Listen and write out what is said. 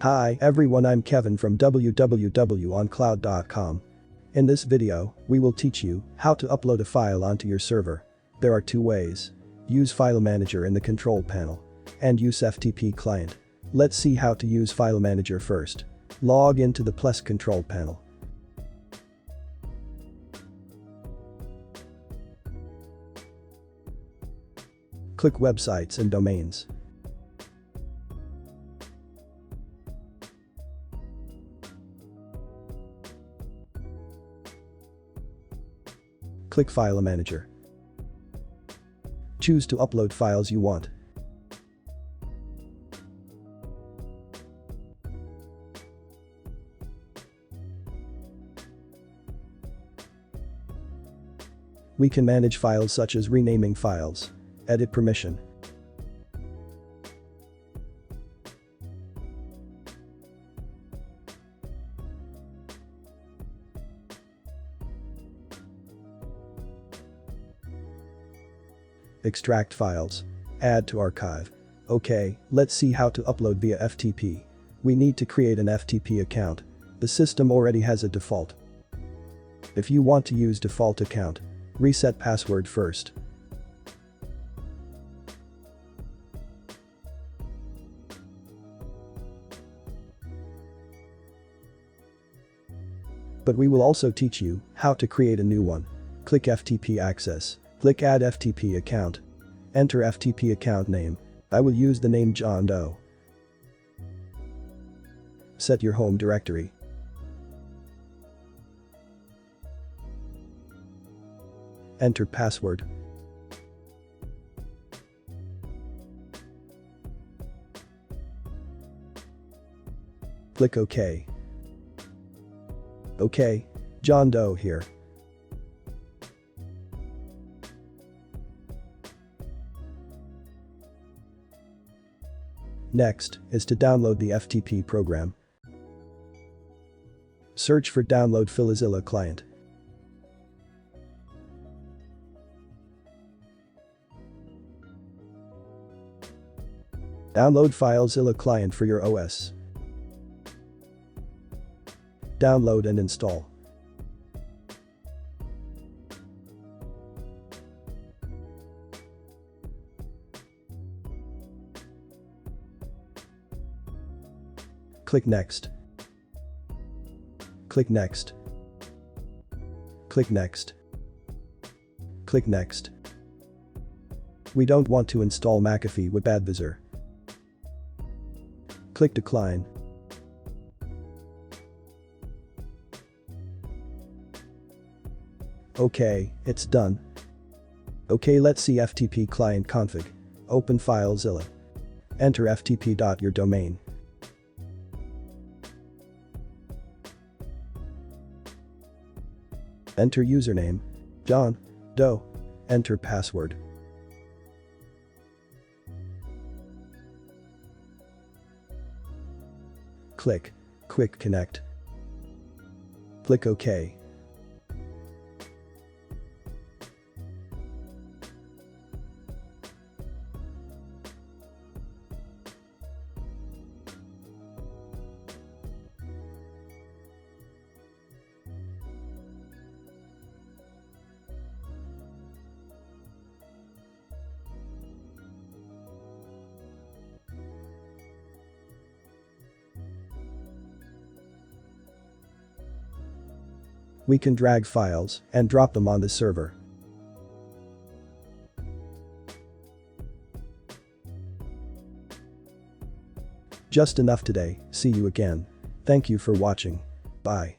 Hi everyone, I'm Kevin from WWWONCLOUD.com. In this video, we will teach you how to upload a file onto your server. There are two ways. Use File Manager in the control panel and use FTP client. Let's see how to use File Manager first. Log into the Plus control panel. Click Websites and Domains. Click File Manager. Choose to upload files you want. We can manage files such as renaming files, edit permission, extract files, add to archive. Okay, let's see how to upload via FTP. We need to create an FTP account. The system already has a default. If you want to use default account, reset password first. But we will also teach you how to create a new one. Click FTP Access. Click Add FTP Account. Enter FTP account name. I will use the name John Doe. Set your home directory. Enter password. Click OK. OK, John Doe here. Next is to download the FTP program. Search for Download FileZilla client. Download FileZilla client for your OS. Download and install. Click Next. Click Next. Click Next. Click Next. We don't want to install McAfee Web Advisor. Click Decline. OK, it's done. OK, let's see FTP client config. Open FileZilla. Enter ftp.your-domain. Enter username, John Doe. Enter password. Click Quick Connect. Click OK. We can drag files and drop them on the server. Just enough today. See you again. Thank you for watching. Bye.